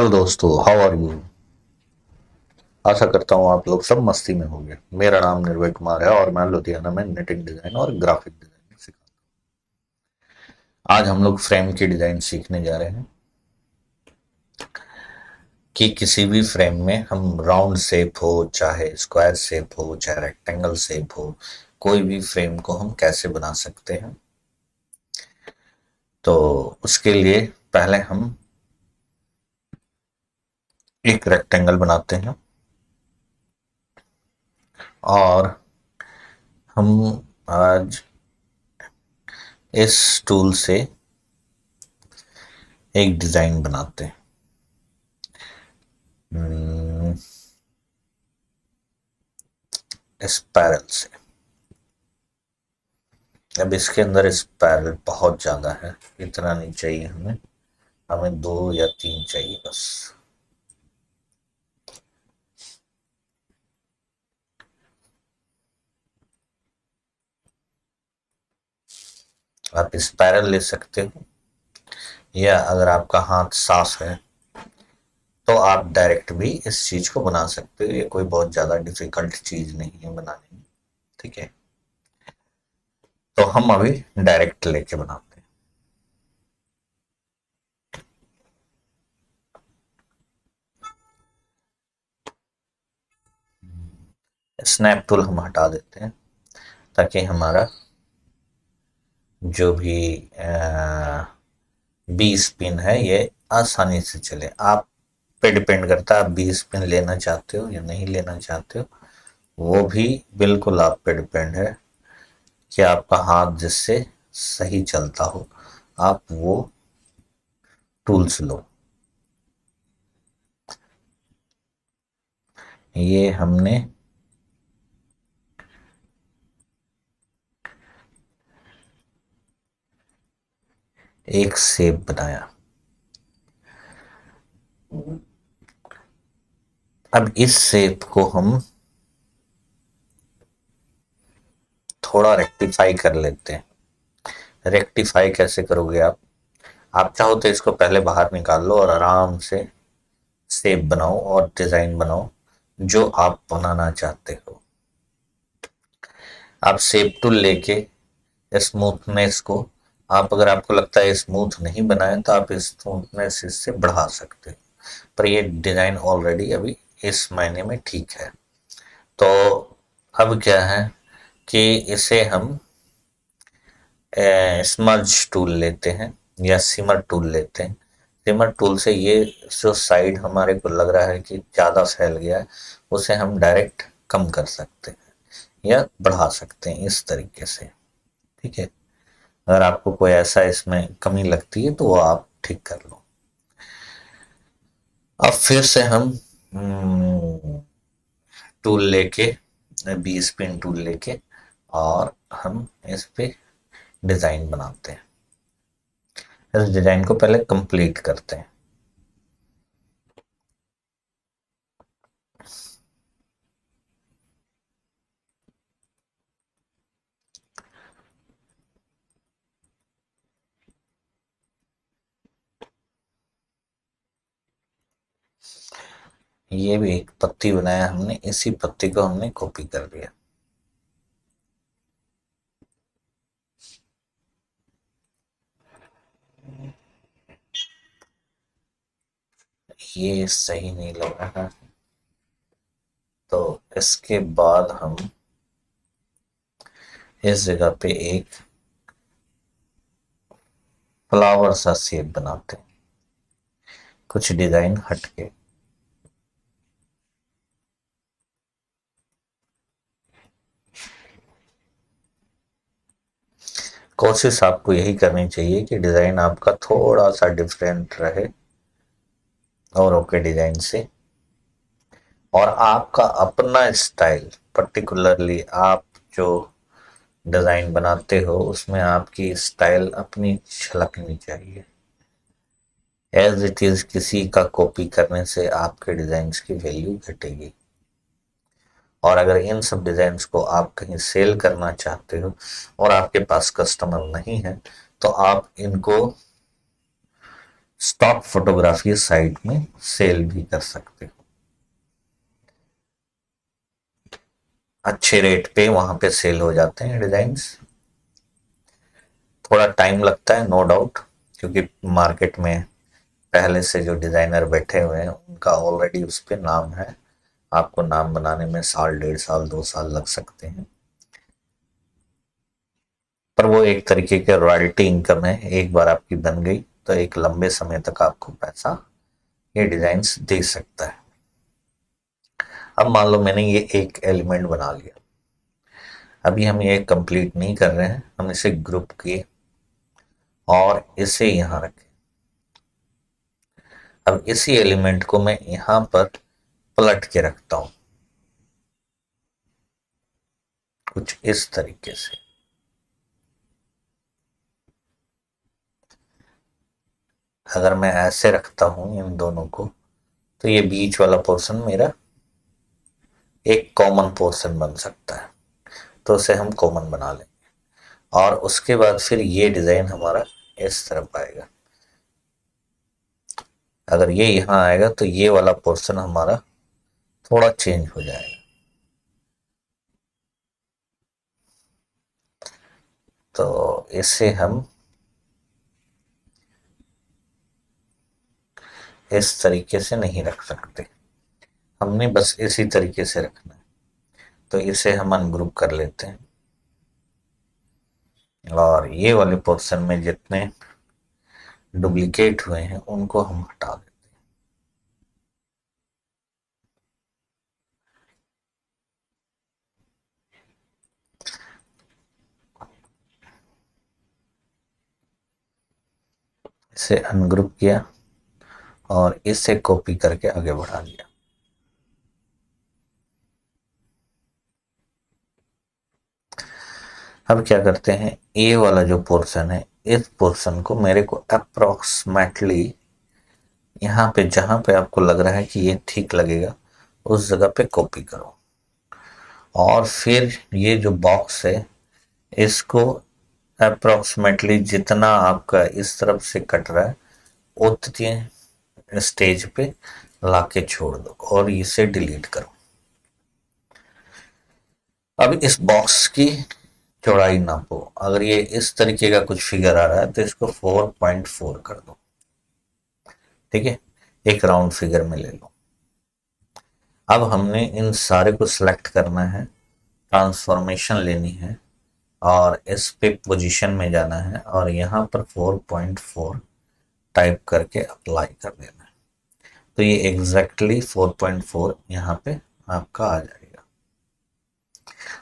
Hello दोस्तों, how are you. आशा करता हूँ आप लोग सब मस्ती में होंगे। मेरा नाम निर्भय कुमार है और मैं लुधियाना में निटिंग डिजाइन और ग्राफिक डिजाइनिंग सिखाता हूँ। आज हम लोग फ्रेम की डिजाइन सीखने जा रहे हैं कि किसी भी फ्रेम में हम राउंड शेप हो, चाहे स्क्वायर शेप हो, चाहे रेक्टेंगल शेप हो, कोई भी फ्रेम को हम कैसे बना सकते हैं। तो उसके लिए पहले हम एक रेक्टेंगल बनाते हैं और हम आज इस टूल से एक डिजाइन बनाते हैं। स्पाइरल से। अब इसके अंदर स्पाइरल बहुत ज्यादा है, इतना नहीं चाहिए हमें। हमें 2 या 3 चाहिए बस। आप स्पाइरल ले सकते हो, या अगर आपका हाथ साफ है तो आप डायरेक्ट भी इस चीज को बना सकते हो। ये कोई बहुत ज्यादा डिफिकल्ट चीज नहीं है बनाने में। ठीक है, तो हम अभी डायरेक्ट लेके बनाते हैं। स्नैप टूल हम हटा देते हैं ताकि हमारा जो भी बी स्पिन है ये आसानी से चले। आप पे डिपेंड करता है आप बी स्पिन लेना चाहते हो या नहीं लेना चाहते हो। वो भी बिल्कुल आप पे डिपेंड है कि आपका हाथ जिससे सही चलता हो आप वो टूल्स लो। ये हमने एक शेप बनाया। अब इस शेप को हम थोड़ा रेक्टिफाई कर लेते हैं। रेक्टिफाई कैसे करोगे आप चाहो तो इसको पहले बाहर निकाल लो और आराम से शेप बनाओ और डिजाइन बनाओ जो आप बनाना चाहते हो। आप शेप टूल लेके स्मूथनेस को, आप अगर आपको लगता है स्मूथ नहीं बनाए तो आप स्मूथनेस इससे बढ़ा सकते हो, पर ये डिजाइन ऑलरेडी अभी इस महीने में ठीक है। तो अब क्या है कि इसे हम स्मर्ज टूल लेते हैं या सिमर टूल लेते हैं। सिमर टूल से ये जो साइड हमारे को लग रहा है कि ज़्यादा फैल गया है उसे हम डायरेक्ट कम कर सकते हैं या बढ़ा सकते हैं इस तरीके से। ठीक है, अगर आपको कोई ऐसा इसमें कमी लगती है तो वो आप ठीक कर लो। अब फिर से हम टूल लेके, बी स्पिन टूल लेके, और हम इस पे डिजाइन बनाते हैं। इस डिजाइन को पहले कंप्लीट करते हैं। ये भी एक पत्ती बनाया हमने, इसी पत्ती को हमने कॉपी कर लिया। ये सही नहीं लग रहा है, तो इसके बाद हम इस जगह पे एक फ्लावर सा शेप बनाते हैं, कुछ डिजाइन हटके। कोशिश आपको यही करनी चाहिए कि डिजाइन आपका थोड़ा सा डिफरेंट रहे औरों के डिजाइन से, और आपका अपना स्टाइल, पर्टिकुलरली आप जो डिजाइन बनाते हो उसमें आपकी स्टाइल अपनी झलकनी चाहिए। एज इट इज किसी का कॉपी करने से आपके डिजाइन की वैल्यू घटेगी। और अगर इन सब डिजाइन्स को आप कहीं सेल करना चाहते हो और आपके पास कस्टमर नहीं है तो आप इनको स्टॉक फोटोग्राफी साइट में सेल भी कर सकते हो, अच्छे रेट पे वहां पे सेल हो जाते हैं डिजाइन्स। थोड़ा टाइम लगता है नो डाउट, क्योंकि मार्केट में पहले से जो डिजाइनर बैठे हुए हैं उनका ऑलरेडी उस पर नाम है। आपको नाम बनाने में साल, 1.5 साल, 2 साल लग सकते हैं, पर वो एक तरीके के रॉयल्टी इनकम है। एक बार आपकी बन गई तो एक लंबे समय तक आपको पैसा ये डिजाइन्स दे सकता है। अब मान लो मैंने ये एक एलिमेंट बना लिया, अभी हम ये कंप्लीट नहीं कर रहे हैं, हम इसे ग्रुप किए और इसे यहां रखें। अब इसी एलिमेंट को मैं यहां पर पलट के रखता हूं कुछ इस तरीके से। अगर मैं ऐसे रखता हूं इन दोनों को, तो ये बीच वाला पोर्शन मेरा एक कॉमन पोर्शन बन सकता है, तो उसे हम कॉमन बना लेंगे। और उसके बाद फिर ये डिजाइन हमारा इस तरफ आएगा। अगर ये यहां आएगा तो ये वाला पोर्शन हमारा थोड़ा चेंज हो जाएगा। तो इसे हम इस तरीके से नहीं रख सकते, हमने बस इसी तरीके से रखना है। तो इसे हम अनग्रुप कर लेते हैं और ये वाले पोर्शन में जितने डुप्लीकेट हुए हैं उनको हम हटा देते हैं। इसे अनग्रुप किया और इसे कॉपी करके आगे बढ़ा दिया। अब क्या करते हैं, ए वाला जो पोर्शन है इस पोर्शन को मेरे को अप्रोक्सीमेटली यहाँ पे जहां पे आपको लग रहा है कि ये ठीक लगेगा उस जगह पे कॉपी करो, और फिर ये जो बॉक्स है इसको अप्रोक्सीमेटली जितना आपका इस तरफ से कट रहा है उतने स्टेज पे लाके छोड़ दो और इसे डिलीट करो। अब इस बॉक्स की चौड़ाई नापो, अगर ये इस तरीके का कुछ फिगर आ रहा है तो इसको 4.4 कर दो, ठीक है, एक राउंड फिगर में ले लो। अब हमने इन सारे को सिलेक्ट करना है, ट्रांसफॉर्मेशन लेनी है और इस पे पोजीशन में जाना है और यहाँ पर 4.4 टाइप करके अप्लाई कर देना है। तो ये एग्जैक्टली 4.4 यहाँ पे आपका आ जाएगा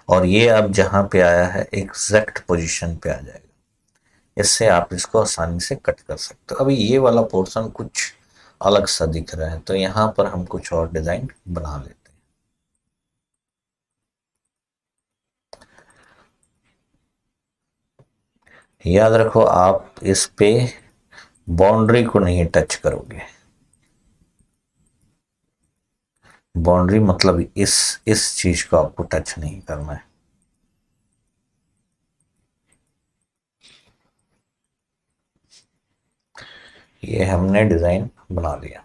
और ये अब जहाँ पे आया है एग्जैक्ट पोजीशन पे आ जाएगा। इससे आप इसको आसानी से कट कर सकते हो। अभी ये वाला पोर्शन कुछ अलग सा दिख रहा है तो यहाँ पर हम कुछ और डिजाइन बना लेते हैं। याद रखो आप इस पे बाउंड्री को नहीं टच करोगे। बाउंड्री मतलब इस चीज को आपको टच नहीं करना है। ये हमने डिजाइन बना लिया।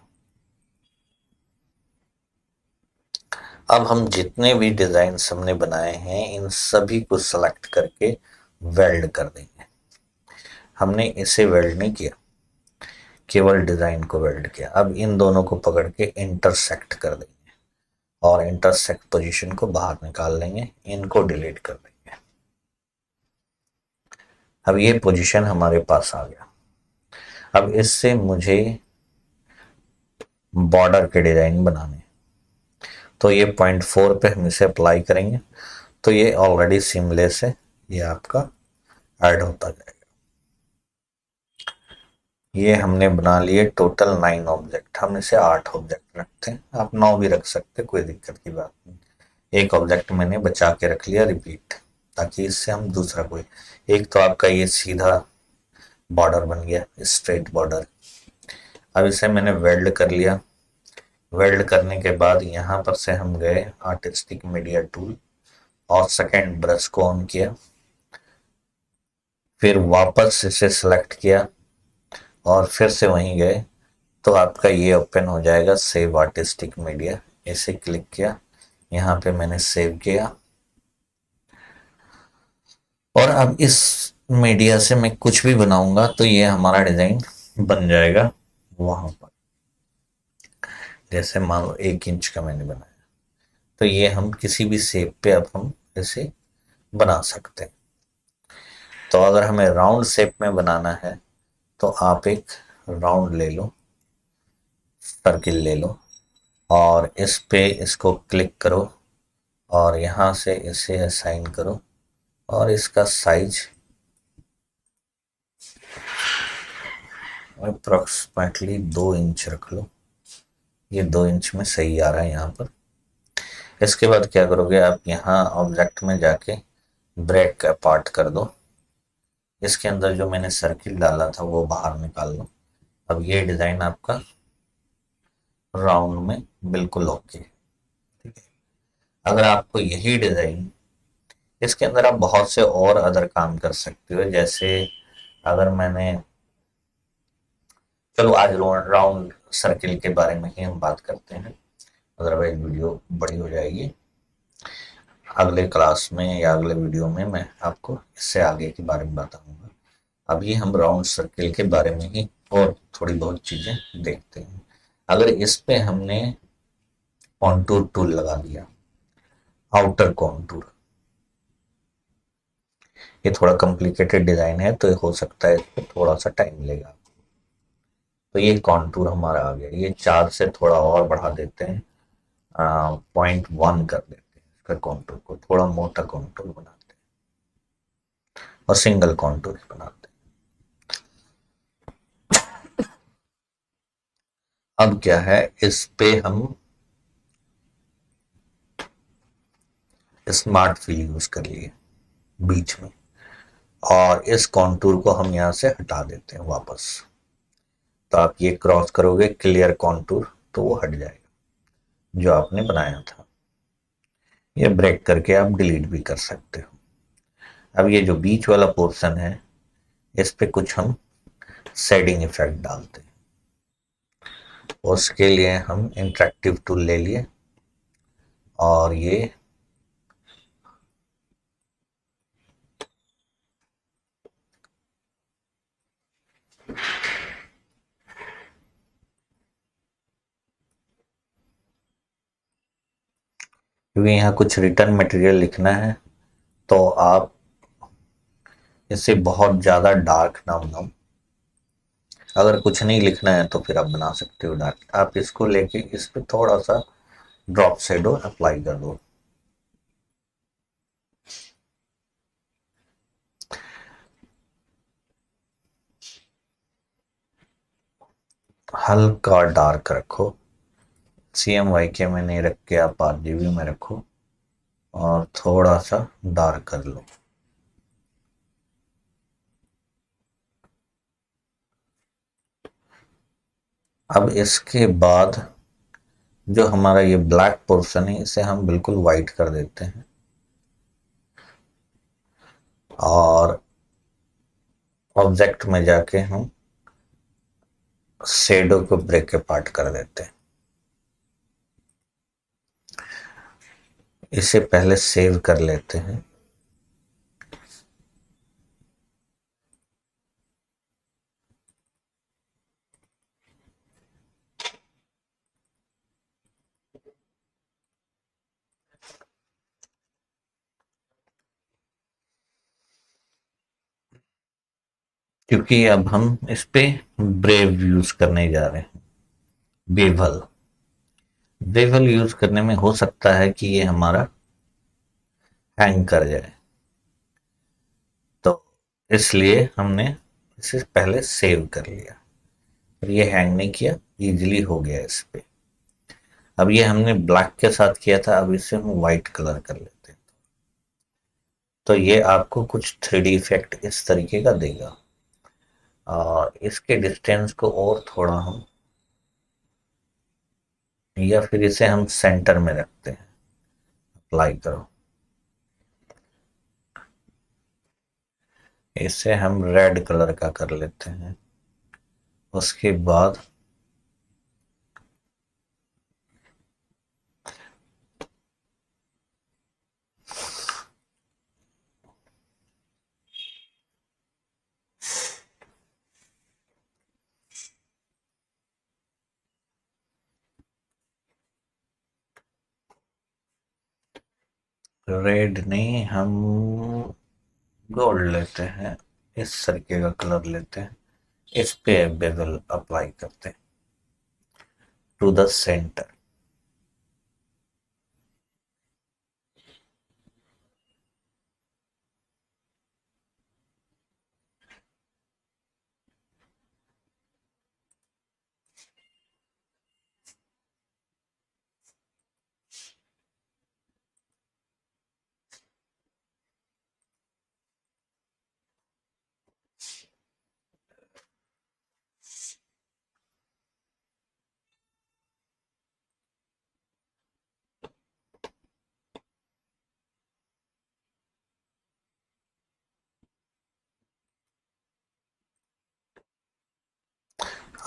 अब हम जितने भी डिजाइन हमने बनाए हैं इन सभी को सेलेक्ट करके वेल्ड कर देंगे। हमने इसे वेल्ड नहीं किया, केवल डिजाइन को वेल्ड किया। अब इन दोनों को पकड़ के इंटरसेक्ट कर देंगे और इंटरसेक्ट पोजीशन को बाहर निकाल लेंगे, इनको डिलीट कर देंगे। अब ये पोजीशन हमारे पास आ गया। अब इससे मुझे बॉर्डर के डिजाइन बनाने, तो ये 0.4 पे हम इसे अप्लाई करेंगे तो ये ऑलरेडी सीमलेस है, ये आपका ऐड होता जाएगा। ये हमने बना लिए टोटल 9 ऑब्जेक्ट, हम इसे 8 ऑब्जेक्ट रखते हैं, आप 9 भी रख सकते, कोई दिक्कत की बात नहीं। एक ऑब्जेक्ट मैंने बचा के रख लिया रिपीट, ताकि इससे हम दूसरा कोई, एक तो आपका ये सीधा बॉर्डर बन गया, स्ट्रेट बॉर्डर। अब इसे मैंने वेल्ड कर लिया। वेल्ड करने के बाद यहाँ पर से हम गए आर्टिस्टिक मीडिया टूल और सेकेंड ब्रश को ऑन किया, फिर वापस इसे सेलेक्ट किया और फिर से वहीं गए तो आपका ये ओपन हो जाएगा सेव आर्टिस्टिक मीडिया। इसे क्लिक किया, यहाँ पे मैंने सेव किया और अब इस मीडिया से मैं कुछ भी बनाऊंगा तो ये हमारा डिजाइन बन जाएगा वहां पर। जैसे मान लो 1 इंच का मैंने बनाया, तो ये हम किसी भी शेप पे अब हम इसे बना सकते हैं। तो अगर हमें राउंड शेप में बनाना है तो आप एक राउंड ले लो, सर्किल ले लो और इस पे इसको क्लिक करो और यहाँ से इसे असाइन करो और इसका साइज अप्रोक्सीमेटली 2 इंच रख लो। ये 2 इंच में सही आ रहा है यहाँ पर। इसके बाद क्या करोगे, आप यहाँ ऑब्जेक्ट में जाके ब्रेक अपार्ट कर दो। इसके अंदर जो मैंने सर्किल डाला था वो बाहर निकाल लो। अब ये डिजाइन आपका राउंड में बिल्कुल ओके। ठीक है, अगर आपको यही डिजाइन, इसके अंदर आप बहुत से और अदर काम कर सकते हो। जैसे अगर मैंने, चलो आज राउंड सर्किल के बारे में ही हम बात करते हैं, अदरवाइज वीडियो बड़ी हो जाएगी। अगले क्लास में या अगले वीडियो में मैं आपको इससे आगे के बारे में बताऊंगा। अभी हम राउंड सर्किल के बारे में ही और थोड़ी बहुत चीजें देखते हैं। अगर इस पे हमने कॉन्टूर टूल लगा दिया, आउटर कॉन्टूर, ये थोड़ा कॉम्प्लिकेटेड डिजाइन है तो हो सकता है इसको थोड़ा सा टाइम लेगा। तो ये कॉन्टूर हमारा आ गया। ये 4 से थोड़ा और बढ़ा देते हैं, 0.1 कर देते हैं इसका कॉन्टूर को, थोड़ा मोटा कॉन्टूर बनाते हैं और सिंगल कॉन्टूर ही बनाते हैं। अब क्या है, इस पे हम स्मार्ट फिल यूज कर लिए बीच में और इस कॉन्टूर को हम यहां से हटा देते हैं वापस। तो आप ये क्रॉस करोगे क्लियर कॉन्टूर तो वो हट जाएगा जो आपने बनाया था। ये ब्रेक करके आप डिलीट भी कर सकते हो। अब ये जो बीच वाला पोर्शन है इस पे कुछ हम शेडिंग इफेक्ट डालते हैं। उसके लिए हम इंटरेक्टिव टूल ले लिए और ये क्योंकि यहाँ कुछ रिटर्न मटेरियल लिखना है तो आप इसे बहुत ज्यादा डार्क ना बनाओ। अगर कुछ नहीं लिखना है तो फिर आप बना सकते हो डार्क। आप इसको लेके इस पे थोड़ा सा ड्रॉप शेडो अप्लाई कर दो। हल्का डार्क रखो, CMYK में नहीं रख के आप RGB में रखो और थोड़ा सा डार्क कर लो। अब इसके बाद जो हमारा ये ब्लैक पोर्शन है इसे हम बिल्कुल वाइट कर देते हैं और ऑब्जेक्ट में जाके हम शेडो को ब्रेक अपार्ट कर देते हैं। इसे पहले सेव कर लेते हैं। क्योंकि अब हम इस पे ब्रेव यूज करने जा रहे हैं, बेवल। बेवल यूज करने में हो सकता है कि ये हमारा हैंग कर जाए, तो इसलिए हमने इसे पहले सेव कर लिया और ये हैंग नहीं किया, इजीली हो गया इस पे। अब ये हमने ब्लैक के साथ किया था, अब इसे हम व्हाइट कलर कर लेते हैं। तो ये आपको कुछ 3D इफेक्ट इस तरीके का देगा और इसके डिस्टेंस को और थोड़ा हम, या फिर इसे हम सेंटर में रखते हैं। अप्लाई करो, इसे हम रेड कलर का कर लेते हैं उसके बाद रेड नहीं, हम गोल्ड लेते हैं, इस तरीके का कलर लेते हैं, इस पे बेवल अप्लाई करते हैं टू द सेंटर।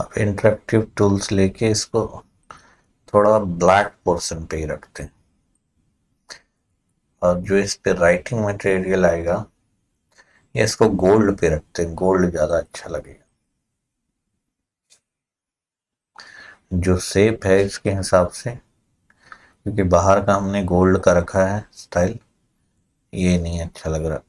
अब इंटरेक्टिव टूल्स लेके इसको थोड़ा ब्लैक पोर्शन पे ही रखते हैं, और जो इस पे राइटिंग मटेरियल आएगा ये इसको गोल्ड पे रखते हैं, गोल्ड ज्यादा अच्छा लगेगा। जो शेप है इसके हिसाब से, क्योंकि बाहर का हमने गोल्ड का रखा है स्टाइल, ये नहीं अच्छा लग रहा,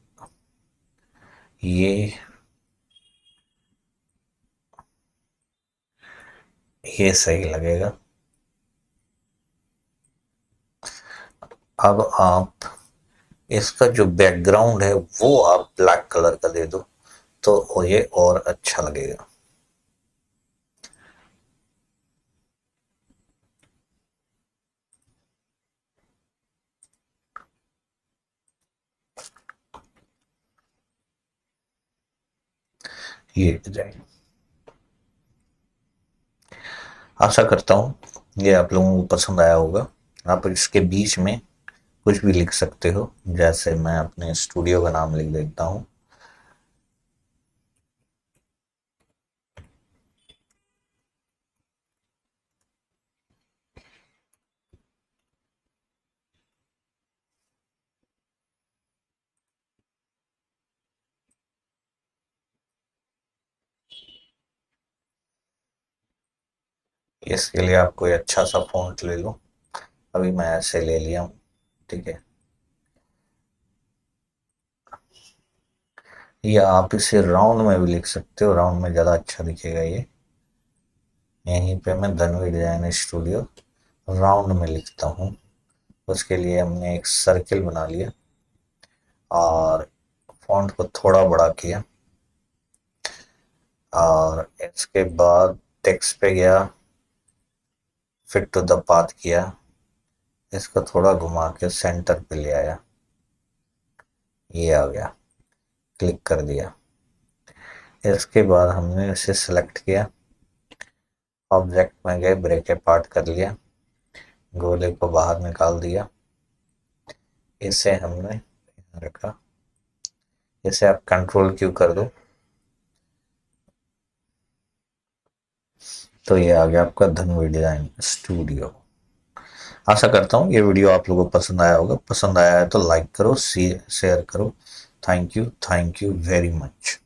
ये सही लगेगा। अब आप इसका जो बैकग्राउंड है वो आप ब्लैक कलर का दे दो तो ये और अच्छा लगेगा। ये डिजाइन आशा करता हूँ ये आप लोगों को पसंद आया होगा। आप इसके बीच में कुछ भी लिख सकते हो, जैसे मैं अपने स्टूडियो का नाम लिख देता हूँ। इसके लिए आप कोई अच्छा सा फॉन्ट ले लो, अभी मैं ऐसे ले लिया हूँ, ठीक है। या आप इसे राउंड में भी लिख सकते हो, राउंड में ज़्यादा अच्छा दिखेगा ये। यहीं पे मैं धनवी डिजाइन स्टूडियो राउंड में लिखता हूँ। उसके लिए हमने एक सर्किल बना लिया और फॉन्ट को थोड़ा बड़ा किया, और इसके बाद टेक्स्ट पे गया, फिट टू द पाथ किया, इसको थोड़ा घुमा के सेंटर पे ले आया, ये आ गया, क्लिक कर दिया। इसके बाद हमने इसे सेलेक्ट किया, ऑब्जेक्ट में गए, ब्रेक अपार्ट कर लिया, गोले को बाहर निकाल दिया, इसे हमने यहाँ रखा, इसे आप कंट्रोल क्यू कर दो तो ये आ गया आपका धनवी डिजाइन स्टूडियो। आशा करता हूँ ये वीडियो आप लोगों को पसंद आया होगा, पसंद आया है तो लाइक करो, शेयर करो। Thank you very much.